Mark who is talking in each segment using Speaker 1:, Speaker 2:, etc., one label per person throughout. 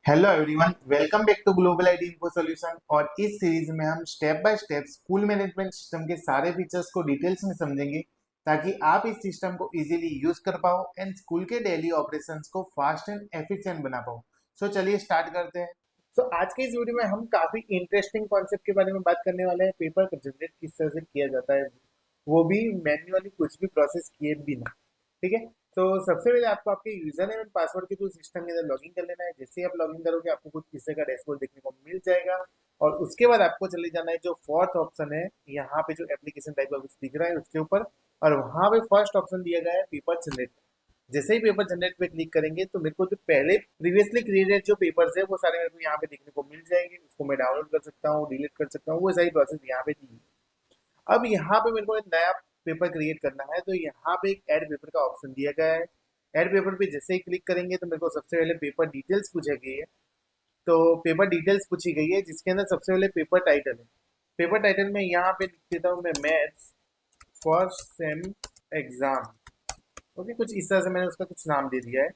Speaker 1: Hello everyone, welcome back to global ID info solution. और इस series में हम step by step school management system के सारे फीचर्स को डिटेल्स में समझेंगे ताकि आप इस सिस्टम को इजीली यूज कर पाओ एंड स्कूल के डेली ऑपरेशंस को फास्ट एंड एफिशिएंट बना पाओ। सो चलिए स्टार्ट करते हैं। आज के इस वीडियो में हम काफी इंटरेस्टिंग कॉन्सेप्ट के बारे में बात करने वाले हैं। पेपर जनरेट किस तरह से किया जाता है, वो भी मैन्युअली, कुछ भी प्रोसेस किए बिना। ठीक है। तो सबसे पहले आपको आपके यूजर नेम एंड पासवर्ड के थ्रू सिस्टम के अंदर लॉगिन कर लेना है। जैसे ही आप लॉगिन करोगे आपको कुछ किस्से का डैशबोर्ड देखने को मिल जाएगा। और उसके बाद आपको चले जाना है जो फोर्थ ऑप्शन है, यहाँ पे जो एप्लीकेशन टाइप का कुछ दिख रहा है उसके ऊपर। और वहां पे फर्स्ट ऑप्शन दिया गया है पेपर जनरेट। जैसे ही पेपर जनरेट पे क्लिक करेंगे तो मेरे को जो पहले प्रीवियसली क्रिएटेड जो पेपर्स है वो सारे मेरे को यहाँ पे देखने को मिल जाएंगे। उसको मैं डाउनलोड कर सकता हूँ, डिलीट कर सकता हूँ, वो सारी प्रोसेस यहाँ पे दी है। अब यहाँ पे मेरे को एक नया पेपर क्रिएट करना है तो यहाँ पे एक ऐड पेपर का ऑप्शन दिया गया है। ऐड पेपर पे जैसे ही क्लिक करेंगे तो मेरे को सबसे पहले पेपर डिटेल्स पूछा गई है। तो पेपर डिटेल्स पूछी गई है जिसके अंदर सबसे पहले पेपर टाइटल है। पेपर टाइटल में यहाँ पे लिख देता हूँ मैं, maths first sem exam. Okay, कुछ इस तरह से मैंने उसका कुछ नाम दे दिया है।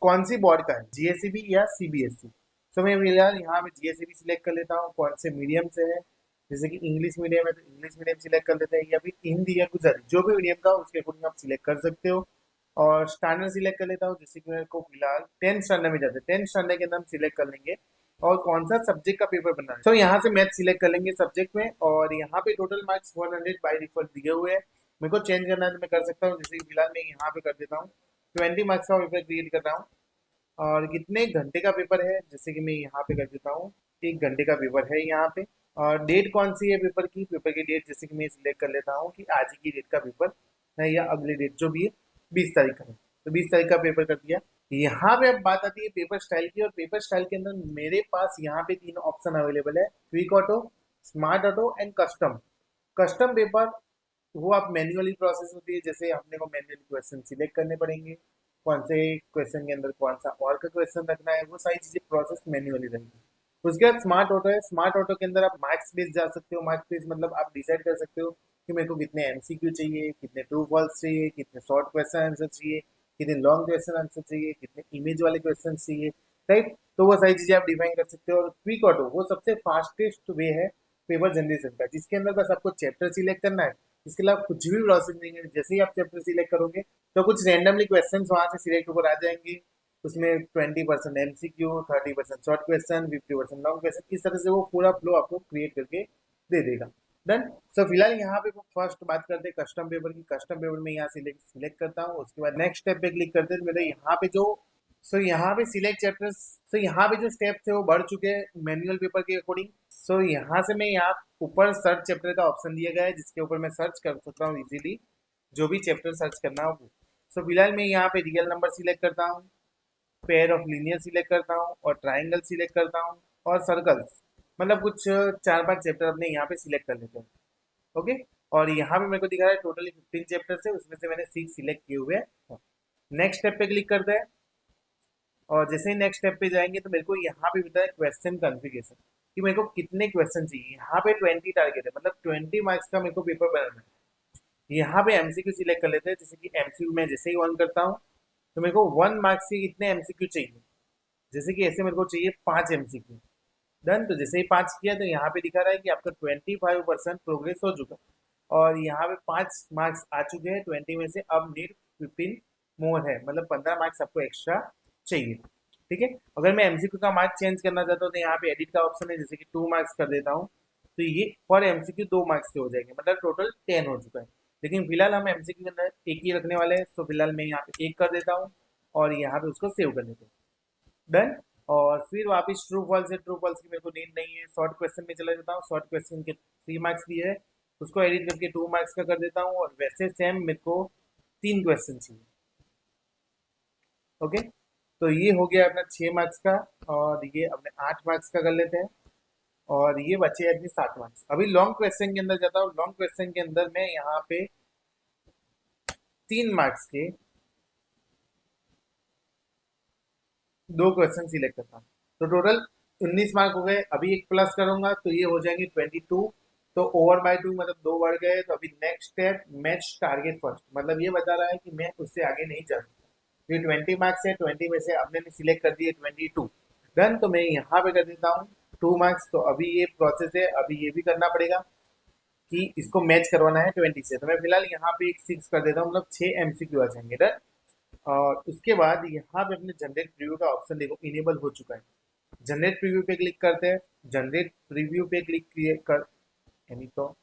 Speaker 1: कौन सी बोर्ड का है, जीएसईबी या सीबीएसई। तो मैं फिलहाल यहाँ पे जीएसईबी सिलेक्ट कर लेता हूँ। कौन से मीडियम से है, जैसे कि इंग्लिश मीडियम है तो इंग्लिश मीडियम सिलेक्ट कर लेते हैं, या फिर हिंदी या गुजराती, जो भी मीडियम का उसके अकॉर्डिंग आप सिलेक्ट कर सकते हो। और स्टैंडर्ड सिलेक्ट कर लेता हूँ, जैसे कि मेरे को फिलहाल 10th स्टैंडर्ड में जाते हैं, 10th स्टैंडर्ड के अंदर हम सिलेक्ट कर लेंगे। और कौन सा सब्जेक्ट का पेपर बनना है, तो यहाँ से मैथ सिलेक्ट कर लेंगे सब्जेक्ट में। और यहाँ पे टोटल मार्क्स 100 बाई डिफॉल्ट दिए हुए हैं। मेरे को चेंज करना है तो मैं कर सकता हूँ, जैसे कि फिलहाल मैं यहाँ पे कर देता हूँ 20 मार्क्स का पेपर क्रिएट कर रहा हूँ। और कितने घंटे का पेपर है, जैसे कि मैं यहाँ पे कर देता हूँ 1 घंटे का पेपर है यहाँ पे। और डेट कौन सी है पेपर की, पेपर की डेट जैसे कि मैं सिलेक्ट कर लेता हूँ कि आज ही की डेट का पेपर है या अगली डेट जो भी है 20 तारीख का है, तो 20 तारीख का पेपर कर दिया। यहाँ पे अब बात आती है पेपर स्टाइल की। और पेपर स्टाइल के अंदर मेरे पास यहाँ पे 3 ऑप्शन अवेलेबल है, quick auto, smart auto and custom. Custom paper वो आप मैन्युअली प्रोसेस होती है, जैसे अपने को मैन्युअली क्वेश्चन सिलेक्ट करने पड़ेंगे, कौन से क्वेश्चन के अंदर कौन सा और का क्वेश्चन रखना है, वो सारी चीजें प्रोसेस मैन्युअली रहेगी। उसके बाद स्मार्ट ऑटो है। स्मार्ट ऑटो के अंदर आप मार्क्स बेस जा सकते हो। मार्क्स बेस मतलब आप डिसाइड कर सकते हो कि मेरे को कितने एमसीक्यू चाहिए, कितने ट्रू फॉल्स चाहिए, कितने शॉर्ट क्वेश्चन आंसर चाहिए, कितने लॉन्ग क्वेश्चन आंसर चाहिए, कितने इमेज वाले क्वेश्चन चाहिए, राइट। तो वो सारी चीजें आप डिफाइन कर सकते हो। और क्विक ऑटो वो सबसे फास्टेस्ट वे है पेपर जनरेशन का, जिसके अंदर बस आपको चैप्टर सिलेक्ट करना है। इसके अलावा कुछ भी प्रोसेस नहीं है। जैसे ही आप चैप्टर सिलेक्ट करोगे तो कुछ रैंडमली क्वेश्चन वहां से सिलेक्ट होकर आ जाएंगे। उसमें 20% MCQ, 30% short question, 50% long question, इस तरह से वो पूरा फ्लो आपको क्रिएट करके दे देगा। डन। सो फिलहाल यहाँ पे फर्स्ट बात करते हैं कस्टम पेपर की। कस्टम पेपर में यहाँ सिलेक्ट करता हूँ। उसके बाद नेक्स्ट स्टेप पे क्लिक करते हैं मेरे यहाँ पे जो यहाँ पे सिलेक्ट चैप्टर्स। यहाँ पे जो स्टेप थे वो बढ़ चुके हैं मैनुअल पेपर के अकॉर्डिंग। यहाँ से मैं यहाँ ऊपर सर्च चैप्टर का ऑप्शन दिया गया है जिसके ऊपर मैं सर्च कर सकता हूँ इजीली, जो भी चैप्टर सर्च करना हो। फिलहाल मैं यहाँ पे रियल नंबर सिलेक्ट करता हूँ, पेयर ऑफ लीनियर सिलेक्ट करता हूँ, और ट्राइंगल सिलेक्ट करता हूँ, और सर्कल्स। मतलब कुछ 4-5 चैप्टर अपने यहाँ पे सिलेक्ट कर लेते हैं। ओके। और यहाँ पे मेरे को दिखा रहा है टोटली 15 चैप्टर्स है, उसमें से मैंने 6 सिलेक्ट किए हुए हैं। नेक्स्ट स्टेप पे क्लिक करते हैं। और जैसे ही नेक्स्ट स्टेप पे जाएंगे तो मेरे को यहाँ पे मिलता है क्वेश्चन कॉन्फ़िगरेशन, कि मेरे को कितने क्वेश्चन चाहिए। यहाँ पे 20 टारगेट है, मतलब 20 मार्क्स का मेरे को पेपर बनाना है। यहाँ पे एमसीक्यू सिलेक्ट कर लेते हैं, जैसे कि एमसीक्यू में जैसे ही ऑन करता हूँ तो मेरे को 1 मार्क्स के कितने एमसीक्यू चाहिए। जैसे कि ऐसे मेरे को चाहिए 5 एमसीक्यू। डन। तो जैसे ही 5 किया तो यहाँ पे दिखा रहा है कि आपका 25% प्रोग्रेस हो चुका। और यहाँ पे 5 मार्क्स आ चुके हैं 20 में से। अब नीड 15 मोर है, मतलब 15 मार्क्स आपको एक्स्ट्रा चाहिए। ठीक है। अगर मैं एमसीक्यू का मार्क्स चेंज करना चाहता हूँ तो यहाँ पे एडिट का ऑप्शन है, जैसे कि 2 मार्क्स कर देता हूँ। तो ये पर एमसीक्यू 2 मार्क्स के हो जाएंगे, मतलब टोटल 10 हो चुका है। लेकिन फिलहाल हम एमसीक्यू के अंदर एक ही रखने वाले हैं, तो फिलहाल मैं यहाँ पे 1 कर देता हूँ और यहाँ पे उसको सेव कर देता हूँ। डन। और फिर वापस ट्रू फॉल्स है, ट्रू फॉल्स की मेरे को नीड नहीं है। शॉर्ट क्वेश्चन में चला जाता हूँ। शॉर्ट क्वेश्चन के 3 मार्क्स दिए है, उसको एडिट करके 2 मार्क्स का कर देता हूँ। और वैसे सेम मेरे को 3 क्वेश्चन चाहिए। ओके। तो ये हो गया अपना 6 मार्क्स का। और ये अपने 8 मार्क्स का कर लेते हैं। और ये बचे अपने 7 मार्क्स। अभी लॉन्ग क्वेश्चन के अंदर जाता हूँ। लॉन्ग क्वेश्चन के अंदर मैं यहाँ पे 3 मार्क्स के 2 क्वेश्चन सिलेक्ट करता हूँ। तो टोटल 19 मार्क हो गए। अभी एक प्लस करूंगा तो ये हो जाएंगे 22। तो ओवर बाय 2 मतलब 2 बढ़ गए। तो अभी next step match target first, मतलब ये बता रहा है कि मैं उससे आगे नहीं जा सकता। ये 20 मार्क्स है, 20 में से आपने सिलेक्ट कर दिए 22। डन। तो मैं यहाँ पे कर देता हूँ 2 मार्क्स। तो अभी ये प्रोसेस है, अभी ये भी करना पड़ेगा कि इसको मैच करवाना है 20 से। तो मैं फिलहाल यहाँ पे एक 6 कर देता हूँ, मतलब 6 MCQ आ जाएंगे। डन। और उसके बाद यहाँ पे अपने जनरेट प्रीव्यू का ऑप्शन देखो इनेबल हो चुका है। जनरेट प्रीव्यू पे क्लिक करते हैं। जनरेट प्रीव्यू पे क्लिक कर यानी तो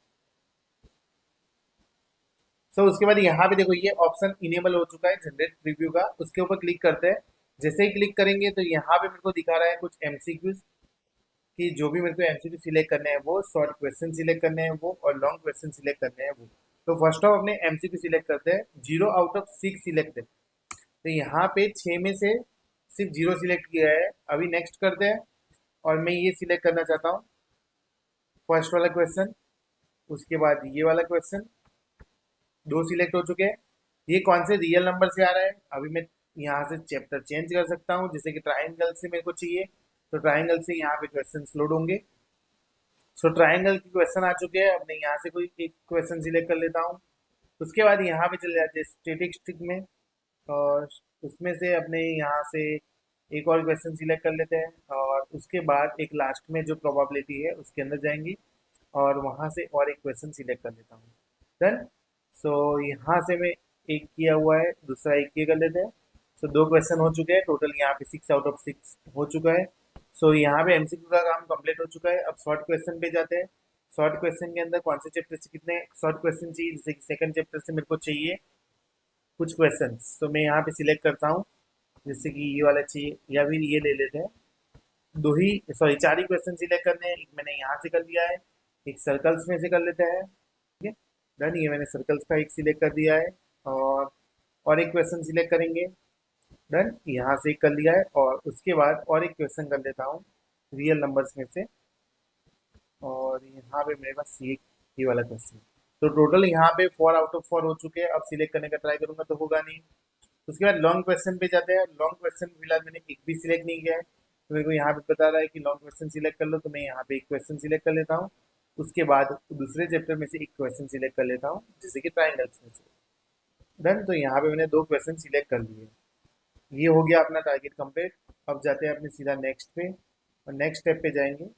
Speaker 1: उसके बाद यहाँ पे देखो ये ऑप्शन इनेबल हो चुका है जनरेट प्रीव्यू का। उसके ऊपर क्लिक करते हैं। जैसे ही क्लिक करेंगे तो यहाँ पे मेरे को दिखा रहा है कुछ एमसीक्यूज कि जो भी मेरे को एमसीक्यू सिलेक्ट करने हैं वो, शॉर्ट क्वेश्चन सिलेक्ट करने हैं वो, और लॉन्ग क्वेश्चन सिलेक्ट करने हैं वो। तो फर्स्ट ऑफ अपने एमसीक्यू सिलेक्ट करते हैं। 0 आउट ऑफ 6 सिलेक्ट है, तो यहाँ पे 6 में से सिर्फ 0 सिलेक्ट किया है। अभी नेक्स्ट करते हैं और मैं ये सिलेक्ट करना चाहता हूँ फर्स्ट वाला क्वेश्चन। उसके बाद ये वाला क्वेश्चन, 2 सिलेक्ट हो चुके हैं। ये कौन से रियल नंबर से आ रहा है, अभी मैं यहाँ से चैप्टर चेंज कर सकता हूँ। जैसे कि ट्राइंगल से मेरे को चाहिए, तो ट्राइंगल से यहाँ पे क्वेश्चन लोड होंगे। सो ट्राइंगल के क्वेश्चन आ चुके हैं। अब मैं यहाँ से कोई एक क्वेश्चन सिलेक्ट कर लेता हूँ। उसके बाद यहाँ पे चले जाते हैं स्टेटिस्टिक में, और उसमें से अपने यहाँ से एक और क्वेश्चन सिलेक्ट कर लेते हैं। और उसके बाद एक लास्ट में जो प्रोबेबिलिटी है उसके अंदर जाएंगी और वहाँ से और एक क्वेश्चन सिलेक्ट कर लेता हूँ। डन। सो यहाँ से मैं एक किया हुआ है, दूसरा एक किया कर लेते हैं। सो 2 क्वेश्चन हो चुके हैं, टोटल यहाँ पे 6 आउट ऑफ 6 हो चुका है। सो यहाँ पे एमसीक्यू का काम कंप्लीट हो चुका है। अब शॉर्ट क्वेश्चन पे जाते हैं। शॉर्ट क्वेश्चन के अंदर कौन से चैप्टर से कितने शॉर्ट क्वेश्चन चाहिए, जैसे कि सेकंड चैप्टर से मेरे को चाहिए कुछ क्वेश्चन। तो मैं यहाँ पे सिलेक्ट करता हूँ, जैसे कि ये वाला चाहिए या फिर ये ले लेते हैं। 4 ही क्वेश्चन सिलेक्ट करने हैं। एक मैंने यहाँ से कर लिया है, एक सर्कल्स में से कर लेते हैं। ठीक है, डन। ये मैंने सर्कल्स का एक सिलेक्ट कर दिया है। और एक क्वेश्चन सिलेक्ट करेंगे। डन, यहाँ से एक कर लिया है। और उसके बाद और एक क्वेश्चन कर लेता हूँ रियल नंबर्स में से। और यहाँ पे मेरे पास ये वाला क्वेश्चन। तो टोटल यहाँ पे 4 आउट ऑफ 4 हो चुके हैं। अब सिलेक्ट करने का ट्राई करूंगा तो होगा नहीं। उसके बाद लॉन्ग क्वेश्चन पे जाते हैं। लॉन्ग क्वेश्चन फिलहाल मैंने एक भी सिलेक्ट नहीं किया है, तो मेरे को यहाँ पे बता रहा है कि लॉन्ग क्वेश्चन सिलेक्ट कर लो। तो मैं यहाँ पे एक क्वेश्चन सिलेक्ट कर लेता हूँ। उसके बाद दूसरे चैप्टर में से एक क्वेश्चन सिलेक्ट कर लेता हूँ, जैसे कि ट्राइंगल्स में से। डन। तो यहाँ पे मैंने 2 क्वेश्चन सिलेक्ट कर लिए। ये हो गया अपना टारगेट कंप्लीट। अब जाते हैं अपने सीधा नेक्स्ट पे, और नेक्स्ट स्टेप पे जाएंगे।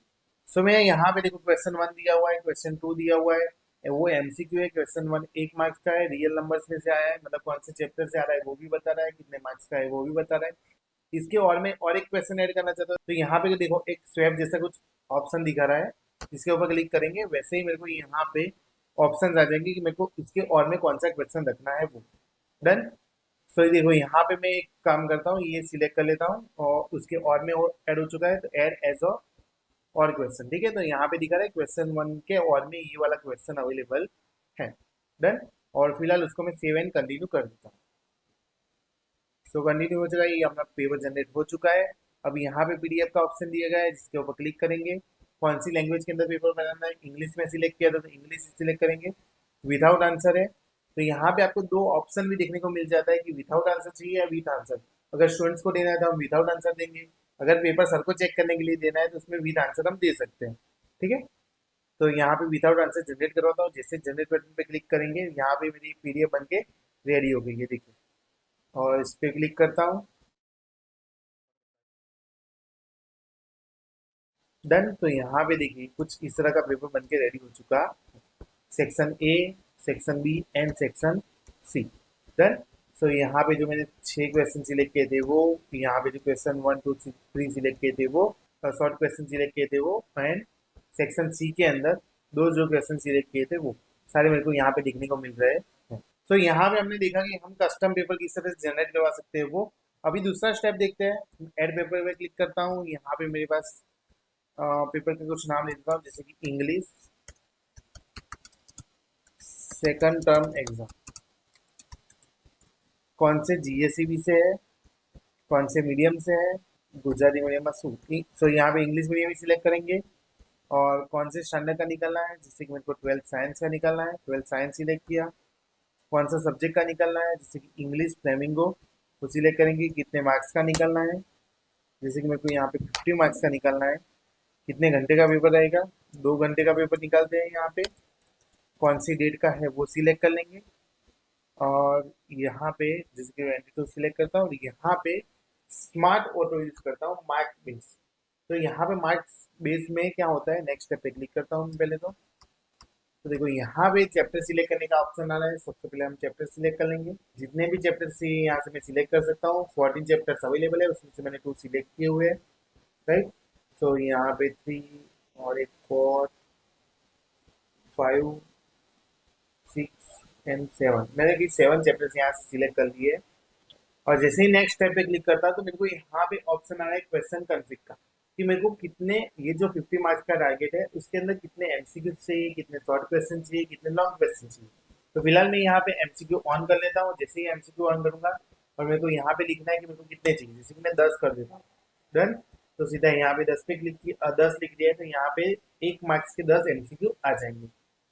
Speaker 1: सो मैं यहाँ पे देखो क्वेश्चन 1 दिया हुआ है, क्वेश्चन 2 दिया हुआ है। वो एमसीक्यू है। क्वेश्चन 1 1 मार्क्स का है, रियल नंबर्स में से आया है, मतलब कौन से चैप्टर से आ रहा है वो भी बता रहा है, कितने मार्क्स का है वो भी बता रहा है। इसके और मैं और एक क्वेश्चन ऐड करना चाहता हूँ। तो यहाँ पे देखो एक स्वैप जैसा कुछ ऑप्शन दिखा रहा है, जिसके ऊपर क्लिक करेंगे वैसे ही मेरे को यहाँ पे ऑप्शन आ जाएंगे कि मेरे को इसके और में कौन सा क्वेश्चन रखना है वो। डन। सो ये देखो यहाँ पे मैं एक काम करता हूँ, ये सिलेक्ट कर लेता हूँ और उसके और में और ऐड हो चुका है, तो ऐड एज अ और क्वेश्चन। ठीक है, तो यहाँ पे दिखा रहा है क्वेश्चन 1 के और में ये वाला क्वेश्चन अवेलेबल है। डन। और फिलहाल उसको मैं सेव एंड कंटिन्यू कर देता हूँ। सो कंटिन्यू हो चुका है, ये अपना पेपर जनरेट हो चुका है। अब यहाँ पे पीडीएफ का ऑप्शन दिया गया है, जिसके ऊपर क्लिक करेंगे। कौन सी लैंग्वेज के अंदर पेपर बनाना है, इंग्लिश में सिलेक्ट किया था तो इंग्लिश सिलेक्ट करेंगे। विदाउट आंसर है, तो यहाँ पे आपको 2 ऑप्शन भी देखने को मिल जाता है कि विदाउट आंसर चाहिए या विद आंसर। अगर स्टूडेंट्स को देना है तो हम विदाउट आंसर देंगे, अगर पेपर सर को चेक करने के लिए देना है तो उसमें विद आंसर हम दे सकते हैं। ठीक है, तो यहाँ पे विदाउट आंसर जनरेट करवाता हूँ। जैसे जनरेट बटन पे क्लिक करेंगे, यहाँ पे मेरी पीडीएफ बन के रेडी हो गई है, देखिए। और इस पे क्लिक करता हूँ। डन। तो यहाँ पे देखिए कुछ इस तरह का पेपर बन के रेडी हो चुका। Section A, section B and section C. Done. So यहाँ पे जो मैंने 6 क्वेश्चन सिलेक्ट किए थे वो, यहाँ पे जो क्वेश्चन 1 2 3 सिलेक्ट किए थे वो, शॉर्ट क्वेश्चन सिलेक्ट किए थे वो, एंड सेक्शन सी के अंदर 2 जो क्वेश्चन सिलेक्ट किए थे वो सारे मेरे को यहाँ पे दिखने को मिल रहे हैं। तो यहाँ पे हमने देखा कि हम कस्टम पेपर किस तरह से जनरेट करवा सकते हैं वो। अभी दूसरा स्टेप देखते हैं। ऐड पेपर पे क्लिक करता हूँ। यहाँ पे मेरे पास पेपर के कुछ नाम लिखता हूँ, जैसे कि इंग्लिश सेकंड टर्म एग्जाम, कौन से जीएसईबी से है, कौन से मीडियम से है, गुजराती मीडियम में। सो यहाँ पे इंग्लिश मीडियम ही सिलेक्ट करेंगे। और कौन से स्टैंडर्ड का निकलना है, जैसे कि मेरे को 12th साइंस का निकलना है, 12th साइंस सिलेक्ट किया। कौन सा सब्जेक्ट का निकलना है, जैसे कि इंग्लिश फ्लेमिंगो, वो सिलेक्ट करेंगे। कितने मार्क्स का निकलना है, जैसे कि मेरे को यहाँ पे 50 मार्क्स का निकलना है। कितने घंटे का पेपर रहेगा, 2 घंटे का पेपर निकालते हैं यहाँ पे। कौन सी डेट का है वो सिलेक्ट कर लेंगे। और यहाँ पे जैसे कि 22 सिलेक्ट करता हूँ, और यहाँ पे स्मार्ट ऑटो यूज करता हूँ मार्क बेस। तो यहाँ पे मार्क्स बेस में क्या होता है, नेक्स्ट स्टेप पे क्लिक करता हूँ पहले तो देखो यहाँ पे चैप्टर सिलेक्ट करने का ऑप्शन आ रहा है। सबसे पहले हम चैप्टर सिलेक्ट कर लेंगे। जितने भी चैप्टर से यहाँ से मैं सिलेक्ट कर सकता हूँ, 14 चैप्टर्स अवेलेबल है, उसमें से मैंने 2 सिलेक्ट किए हुए हैं, राइट। सो यहाँ पे 3 और एक 4 5 6 एंड 7, मैंने कि 7 चैप्टर्स यहाँ से सिलेक्ट कर लिए। और जैसे ही नेक्स्ट स्टेप पे क्लिक करता है तो मेरे को यहाँ पे ऑप्शन आ रहा है क्वेश्चन कॉन्फ्लिक्ट का, कि मेरे को कितने, ये जो 50 मार्क्स का टारगेट है उसके अंदर कितने एमसीक्यू चाहिए, कितने शॉर्ट क्वेश्चन चाहिए, कितने लॉन्ग क्वेश्चन चाहिए। तो फिलहाल मैं यहाँ पे एमसीक्यू ऑन कर लेता हूँ। जैसे ही एमसीक्यू ऑन करूंगा और मेरे को यहाँ पे लिखना है कि मेरे को कितने चाहिए, जैसे कि मैं 10 कर देता हूँ, डन। तो सीधा यहाँ पे 10 पे क्लिक किया, 10 लिख दिया है, तो यहाँ पे 1 मार्क्स के 10 एमसीक्यू आ जाएंगे।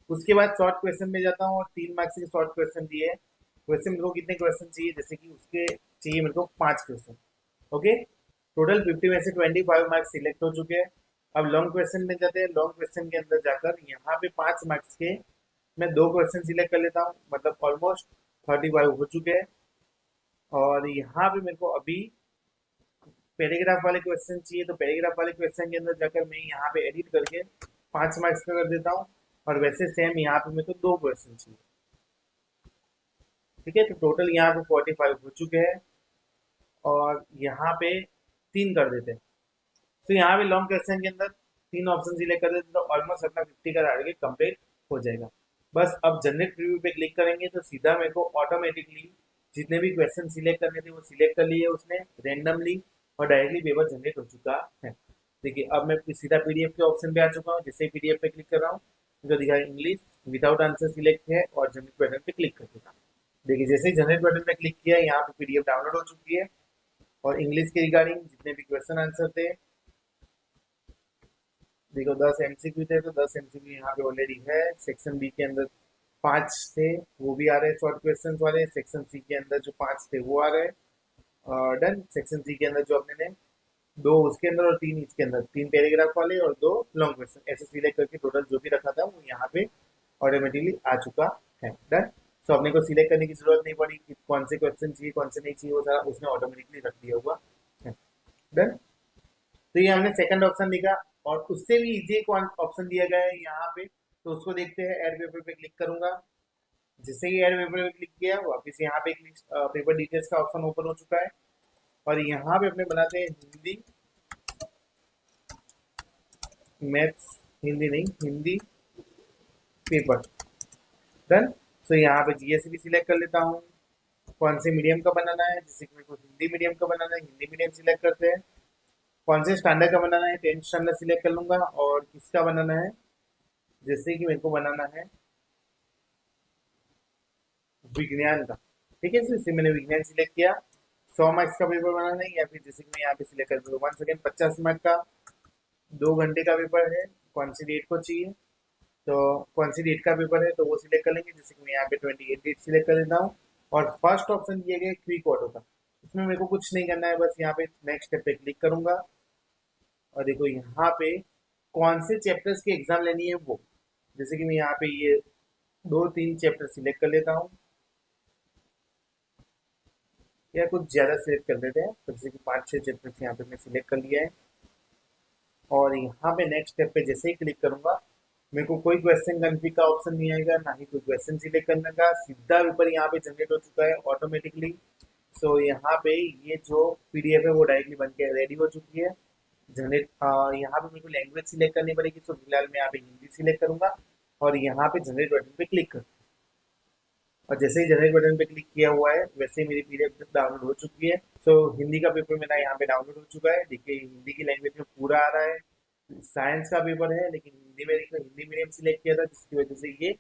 Speaker 1: उसके बाद शॉर्ट क्वेश्चन में जाता हूँ और 3 मार्क्स के शॉर्ट क्वेश्चन दिए। क्वेश्चन मेरे को कितने क्वेश्चन चाहिए, जैसे कि उसके चाहिए मेरे को 5 क्वेश्चन। ओके, टोटल 50 में से 25 मार्क्स सिलेक्ट हो चुके हैं। अब लॉन्ग क्वेश्चन में जाते हैं। लॉन्ग क्वेश्चन के अंदर जाकर यहाँ पे 5 मार्क्स के मैं 2 क्वेश्चन सिलेक्ट कर लेता हूँ, मतलब ऑलमोस्ट 35 हो चुके हैं। और यहाँ पे मेरे को अभी पैराग्राफ वाले क्वेश्चन चाहिए, तो पैराग्राफ वाले क्वेश्चन के अंदर जाकर मैं यहाँ पे एडिट करके 5 मार्क्स का कर देता हूँ। और वैसे सेम यहाँ पे मेरे को 2 क्वेश्चन चाहिए, ठीक है। तो टोटल यहाँ पे 45 हो चुके हैं और यहाँ पे 3 कर देते हैं। तो यहाँ पे लॉन्ग क्वेश्चन के अंदर 3 ऑप्शन सिलेक्ट कर देते तो ऑलमोस्ट अपना 50 का टारगेट कंप्लीट हो जाएगा। बस अब जनरेट प्रीव्यू पे क्लिक करेंगे तो सीधा मेरे को ऑटोमेटिकली जितने भी क्वेश्चन सिलेक्ट करने थे वो सिलेक्ट कर लिए उसने रेंडमली, और डायरेक्टली पेपर जनरेट हो चुका है। देखिए अब मैं सीधा पीडीएफ के ऑप्शन पे आ चुका हूँ। जैसे ही पीडीएफ पे क्लिक कर रहा हूँ जो दिखा इंग्लिश विदाउट आंसर सिलेक्ट है और जनरेट बटन पे क्लिक कर देता हूँ। देखिए जैसे ही जनरेट बटन पे क्लिक किया यहाँ पे पीडीएफ डाउनलोड हो चुकी है और इंग्लिश के रिगार्डिंग जितने भी क्वेश्चन आंसर थे, देखो 10 एमसीक्यू थे तो 10 एमसीक्यू यहाँ पे ऑलरेडी है। सेक्शन बी के अंदर 5 थे, वो भी आ रहे हैं शॉर्ट क्वेश्चन वाले। सेक्शन सी के अंदर जो 5 थे वो आ रहे हैं, डन। सेक्शन सी के अंदर जो अपने ने 2 उसके अंदर और 3 इसके अंदर, 3 पैराग्राफ वाले और 2 लॉन्ग क्वेश्चन, ऐसे सिलेक्ट करके टोटल जो भी रखा था वो यहाँ पे ऑटोमेटिकली आ चुका है, डन। सो अपने को सिलेक्ट करने की जरूरत नहीं पड़ी कि कौन से क्वेश्चन चाहिए कौन से नहीं चाहिए, वो सारा उसने ऑटोमेटिकली रख दिया हुआ है, डन। तो ये हमने सेकंड ऑप्शन लिखा। और उससे भी इजी एक ऑप्शन दिया गया है यहाँ पे, तो उसको देखते हैं। एड पेपर पे क्लिक करूंगा। जिससे ही एड पेपर पे क्लिक किया वापस यहाँ पे पेपर डिटेल्स का ऑप्शन ओपन हो चुका है। और यहाँ पे अपने बनाते हैं हिंदी मैथ्स, हिंदी नहीं हिंदी पेपर, डन। सो यहाँ पे जीएस भी सिलेक्ट कर लेता हूँ। कौन से मीडियम का बनाना है, जैसे कि मेरे को हिंदी मीडियम का बनाना है, हिंदी मीडियम सिलेक्ट करते हैं। कौन से स्टैंडर्ड का बनाना है, 10th स्टैंडर्ड सिलेक्ट कर लूंगा। और किसका बनाना है, जैसे कि मेरे को बनाना है विज्ञान का, ठीक है। इसे मैंने विज्ञान सिलेक्ट किया। 100 मार्क्स का पेपर बनाना है, या फिर जैसे कि मैं यहाँ पे सिलेक्ट कर दूंगा 1 सेकेंड 50 मार्क का 2 घंटे का पेपर है। कौन सी डेट को चाहिए, तो कौन सी डेट का पेपर है तो वो सिलेक्ट कर लेंगे। जैसे कि मैं यहाँ पे 28 डेट सिलेक्ट कर देता हूँ। और फर्स्ट ऑप्शन दिया गया क्विक ऑटो का, इसमें मेरे को कुछ नहीं करना है, बस यहाँ पे नेक्स्ट स्टेप पे क्लिक करूंगा। और देखो यहाँ पे कौन से चैप्टर्स की एग्जाम लेनी है वो, जैसे कि मैं यहाँ पे ये 2-3 चैप्टर सिलेक्ट कर लेता हूँ, या कुछ ज़्यादा सिलेक्ट कर लेते हैं, तो जैसे कि 5-6 चैप्टर्स यहाँ पे मैं सिलेक्ट कर लिया है। और यहाँ पे नेक्स्ट स्टेप पे जैसे ही क्लिक करूंगा मेरे को कोई क्वेश्चन कन्फिग का ऑप्शन नहीं आएगा, ना ही कोई क्वेश्चन सिलेक्ट करने का, सीधा पेपर यहाँ पे जनरेट हो चुका है ऑटोमेटिकली। सो यहाँ पे ये जो पीडीएफ है वो डायरेक्टली बन के रेडी हो चुकी है। जनरेट यहाँ पे मेरे को लैंग्वेज सिलेक्ट करनी पड़ेगी, तो फिलहाल मैं यहाँ पे हिंदी सिलेक्ट करूंगा और यहाँ पे जनरेट बटन पे क्लिक कर। और जैसे ही जनरेट बटन पे क्लिक किया हुआ है वैसे ही मेरी पीडीएफ डाउनलोड हो चुकी है। सो हिंदी का पेपर मेरा यहाँ पे डाउनलोड हो चुका है। देखिए हिंदी की लैंग्वेज में पूरा आ रहा है। साइंस का पेपर है लेकिन हिंदी में, हिंदी मीडियम सिलेक्ट किया था जिसकी वजह से ये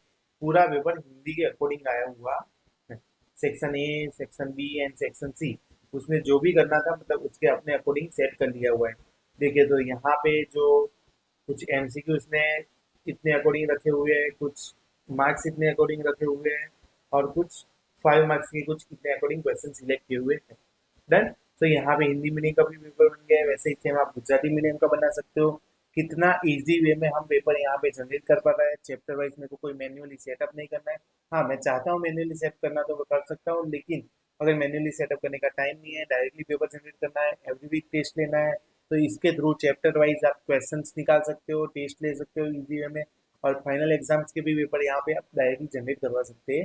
Speaker 1: पूरा पेपर हिंदी के अकॉर्डिंग आया हुआ है। Section A, section B and section C, उसमें जो भी करना था मतलब उसके अपने अकॉर्डिंग सेट कर लिया हुआ है। देखिए तो यहाँ पे जो कुछ एमसीक्यू इसने इतने अकॉर्डिंग रखे हुए हैं, कुछ मार्क्स इतने अकॉर्डिंग रखे हुए हैं, और कुछ 5 मार्क्स के कुछ इतने अकॉर्डिंग क्वेश्चन सिलेक्ट किए हुए हैं, डन। तो यहाँ पे हिंदी मीडियम का भी पेपर बन गया है, वैसे ही सेम आप गुजराती मीडियम का बना सकते हो। कितना इजी वे में हम पेपर यहाँ पे जनरेट कर पा रहे हैं चैप्टर वाइज। मेरे को कोई मैन्युअली सेटअप नहीं करना है। हाँ मैं चाहता हूँ मैन्युअली सेट करना तो मैं कर सकता हूँ, लेकिन अगर मैन्युअली सेटअप करने का टाइम नहीं है, डायरेक्टली पेपर जनरेट करना है, एवरी वीक टेस्ट लेना है, तो इसके थ्रू चैप्टर वाइज आप क्वेश्चंस निकाल सकते हो, टेस्ट ले सकते हो इजी वे में, और फाइनल एग्जाम्स के भी पेपर यहाँ पे आप डायरेक्टली जनरेट करवा सकते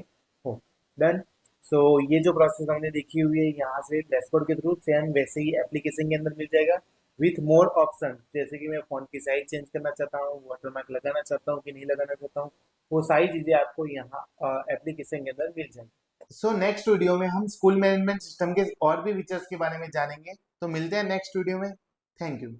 Speaker 1: हो। डन। सो ये जो प्रोसेस हमने देखी हुई है यहाँ से डैशबोर्ड के थ्रू, सेम वैसे ही एप्लीकेशन के अंदर मिल जाएगा विथ मोर ऑप्शन। जैसे कि मैं फॉन्ट की साइज चेंज करना चाहता हूँ, वाटरमार्क लगाना चाहता हूँ कि नहीं लगाना चाहता हूँ, वो सारी चीजें आपको यहाँ एप्लीकेशन के अंदर मिल जाएंगी। सो नेक्स्ट वीडियो में हम स्कूल मैनेजमेंट सिस्टम के और भी फीचर्स के बारे में जानेंगे। तो मिलते हैं नेक्स्ट वीडियो में। Thank you.